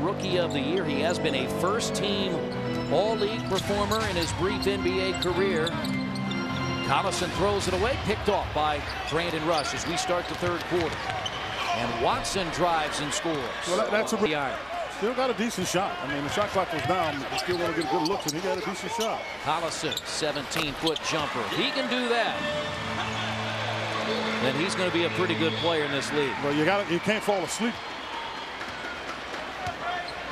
Rookie of the Year. He has been a first-team All-League performer in his brief NBA career. Collison throws it away, picked off by Brandon Rush as we start the third quarter. And Watson drives and scores. Well, that's a still got a decent shot. I mean, the shot clock was down, but still want to get a good look, and he got a decent shot. Collison, 17-foot jumper. He can do that. Then he's going to be a pretty good player in this league. Well, you can't fall asleep.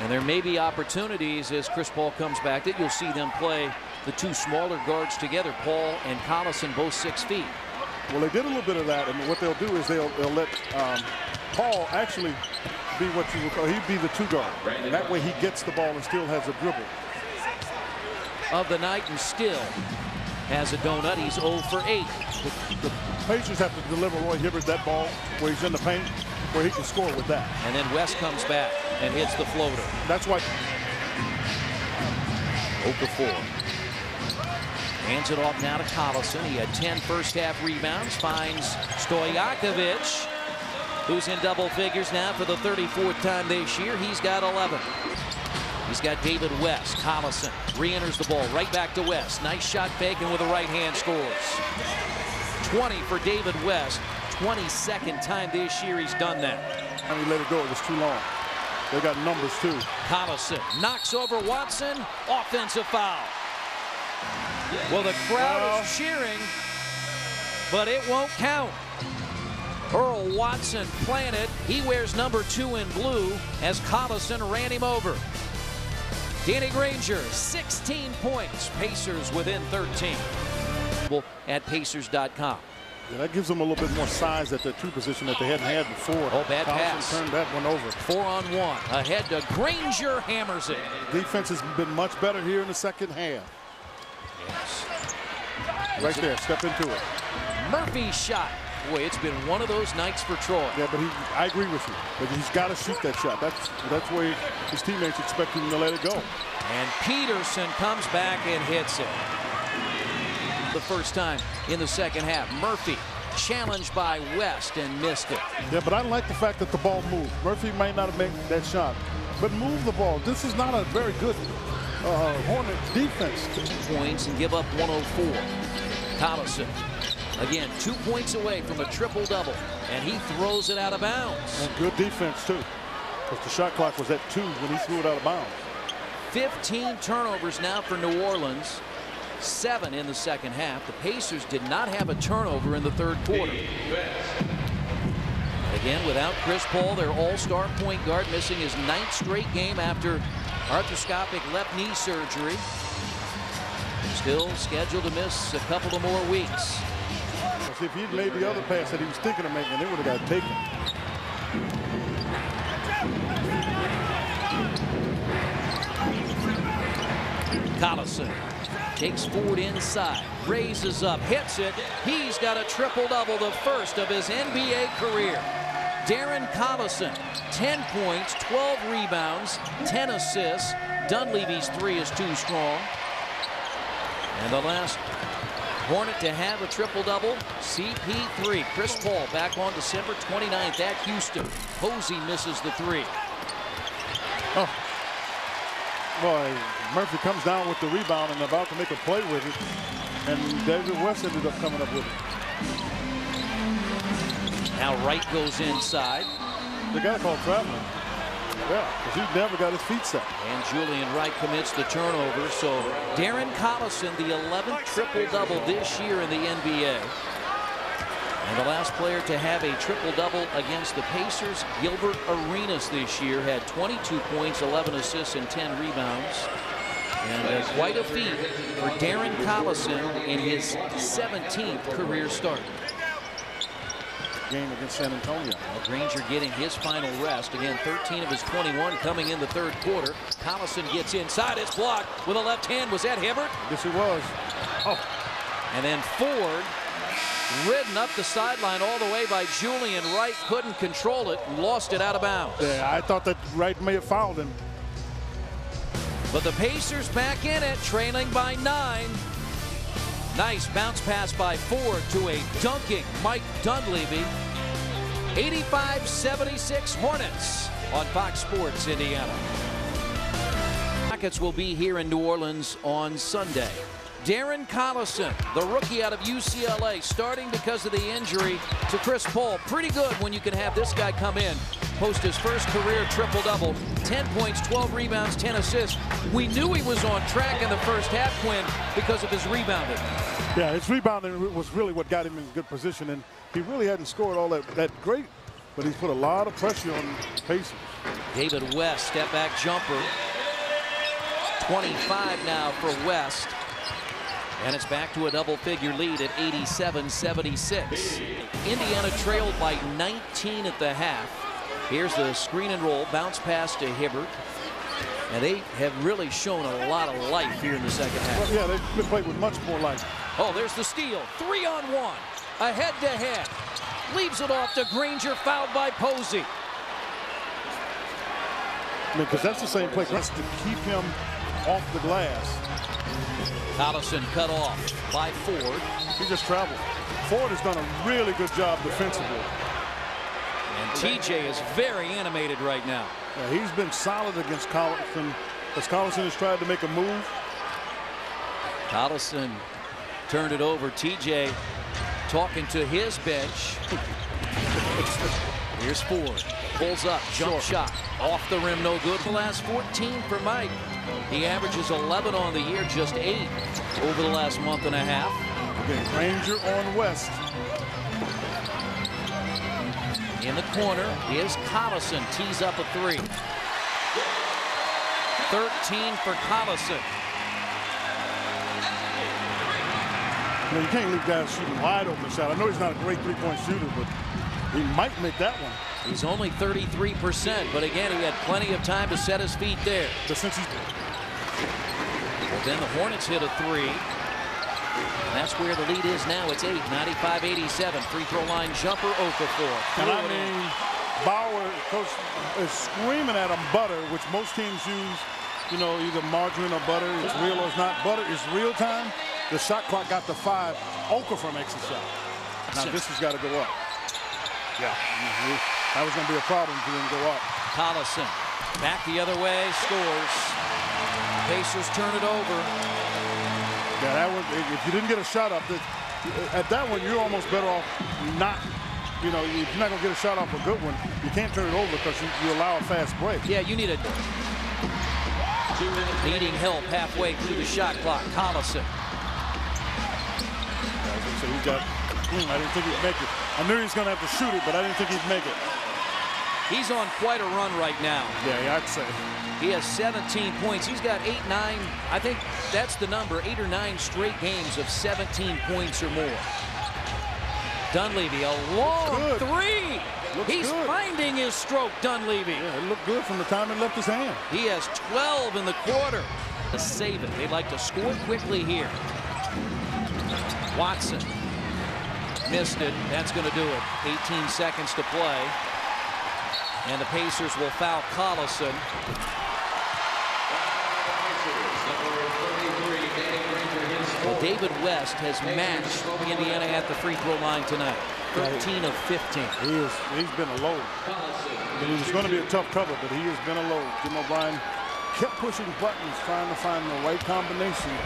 And there may be opportunities as Chris Paul comes back that you'll see them play the two smaller guards together, Paul and Collison, both 6 feet. Well, they did a little bit of that, and what they'll do is they'll let Paul actually be what you would call, he'd be the two guard. And that way he gets the ball and still has a dribble. Of the night and still has a donut. He's 0 for 8. The Pacers have to deliver Roy Hibbert that ball where he's in the paint, where he can score with that. And then West comes back and hits the floater. That's why. 0 for 4. Hands it off now to Collison. He had 10 first-half rebounds. Finds Stojakovic, who's in double figures now for the 34th time this year. He's got 11. He's got David West. Collison re-enters the ball right back to West. Nice shot fake, and with a right hand scores. 20 for David West. 22nd time this year he's done that. And he let it go. It was too long. They got numbers too. Collison knocks over Watson. Offensive foul. Well, the crowd is cheering, but it won't count. Earl Watson planted. He wears number 2 in blue as Collison ran him over. Danny Granger, 16 points. Pacers within 13. At Pacers.com. Yeah, that gives them a little bit more size at the 2 position that they hadn't had before. Oh, bad Collison pass. Turned that one over. 4-on-1. Ahead to Granger, hammers it. Defense has been much better here in the second half. Yes. Right there, step into it. Murphy's shot. Boy, it's been one of those nights for Troy. Yeah, but I agree with you. But he's got to shoot that shot. That's where his teammates expect him to let it go. And Peterson comes back and hits it. The first time in the second half. Murphy challenged by West and missed it. Yeah, but I like the fact that the ball moved. Murphy might not have made that shot, but move the ball. This is not a very good Hornet defense. 2 points and give up 104. Collison, again, 2 points away from a triple-double, and he throws it out of bounds. And good defense, too, because the shot clock was at 2 when he threw it out of bounds. 15 turnovers now for New Orleans. 7 in the second half. The Pacers did not have a turnover in the third quarter. Again, without Chris Paul, their all-star point guard, missing his 9th straight game after arthroscopic left knee surgery. Still scheduled to miss a couple of more weeks. If he'd made the other pass that he was thinking of making, it would have got taken. Collison takes forward inside, raises up, hits it. He's got a triple-double, the first of his NBA career. Darren Collison, 10 points, 12 rebounds, 10 assists. Dunleavy's 3 is too strong. And the last Hornet to have a triple-double, CP3. Chris Paul back on December 29th at Houston. Posey misses the 3. Oh. Boy, Murphy comes down with the rebound and about to make a play with it. And David West ended up coming up with it. Now Wright goes inside. They got to call traveling. Yeah, because he never got his feet set. And Julian Wright commits the turnover. So Darren Collison, the 11th triple-double this year in the NBA. And the last player to have a triple-double against the Pacers, Gilbert Arenas, this year had 22 points, 11 assists, and 10 rebounds. And quite a feat for Darren Collison in his 17th career start. Game against San Antonio. Well, Granger getting his final rest. Again, 13 of his 21 coming in the third quarter. Collison gets inside. It's blocked with a left hand. Was that Hibbert? Yes, it was. Oh. And then Ford, ridden up the sideline all the way by Julian Wright. Couldn't control it. Lost it out of bounds. Yeah, I thought that Wright may have fouled him. But the Pacers back in it, trailing by 9. Nice bounce pass by Ford to a dunking Mike Dunleavy. 85-76 Hornets on Fox Sports Indiana. Rockets will be here in New Orleans on Sunday. Darren Collison, the rookie out of UCLA, starting because of the injury to Chris Paul. Pretty good when you can have this guy come in, post his first career triple-double, 10 points, 12 rebounds, 10 assists. We knew he was on track in the first half, Quinn, because of his rebounding. Yeah, his rebounding was really what got him in good position, and he really hadn't scored all that great, but he's put a lot of pressure on Pacers. David West, step-back jumper. 25 now for West. And it's back to a double-figure lead at 87-76. Indiana trailed by 19 at the half. Here's the screen and roll, bounce pass to Hibbert. And they have really shown a lot of life here in the second half. Well, yeah, they've been played with much more life. Oh, there's the steal. 3-on-1. A head-to-head. Leaves it off to Granger, fouled by Posey. I mean, because that's the same play. That's to keep him off the glass. Collison cut off by Ford. He just traveled. Ford has done a really good job defensively. And TJ is very animated right now. Yeah, he's been solid against Collison as Collison has tried to make a move. Collison turned it over. TJ talking to his bench. Here's Ford. Pulls up, jump shot. Off the rim, no good. The last 14 for Mike. He averages 11 on the year, just 8 over the last month and a half. Again, Granger on West. In the corner is Collison. Tees up a 3. 13 for Collison. You know, you can't leave guys shooting wide open shot. I know he's not a great three-point shooter, but he might make that one. He's only 33%, but again, he had plenty of time to set his feet there. But since he's... Well, then the Hornets hit a 3. And that's where the lead is now. It's 8, 95-87. Free throw line jumper, Okafor. And I mean, Bauer, coach, is screaming at him butter, which most teams use, you know, either margarine or butter. It's real or it's not. Butter is real time. The shot clock got to 5. Okafor makes a shot. Now this has got to go up. Yeah. That was going to be a problem if he didn't go up. Collison back the other way, scores. Pacers turn it over. Yeah, that one, if you didn't get a shot up, at that one, you're almost better off not, you know, if you're not going to get a shot off a good one, you can't turn it over because you allow a fast break. Yeah, you need a needing help halfway through the shot clock. Collison. So he got, I didn't think he'd make it. I knew he was going to have to shoot it, but I didn't think he'd make it. He's on quite a run right now. Yeah, I'd say. He has 17 points. He's got 8, 9. I think that's the number. 8 or 9 straight games of 17 points or more. Dunleavy, a long 3. He's finding his stroke, Dunleavy. Yeah, it looked good from the time it left his hand. He has 12 in the quarter. To save it. They'd like to score quickly here. Watson missed it. That's going to do it. 18 seconds to play. And the Pacers will foul Collison. Well, David West has matched Indiana at the free throw line tonight. 13 of 15. He's been a load. It was going to be a tough cover, but he has been a load. Jim O'Brien kept pushing buttons, trying to find the right combination.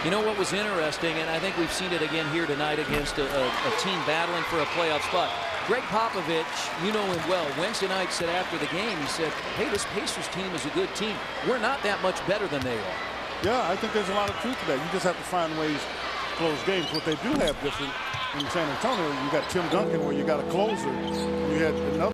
You know what was interesting, and I think we've seen it again here tonight against a team battling for a playoff spot. Greg Popovich, you know him well, Wednesday night said after the game, he said, hey, this Pacers team is a good team. We're not that much better than they are. Yeah, I think there's a lot of truth to that. You just have to find ways to close games. What they do have different in San Antonio, you got Tim Duncan where you got a closer. You had another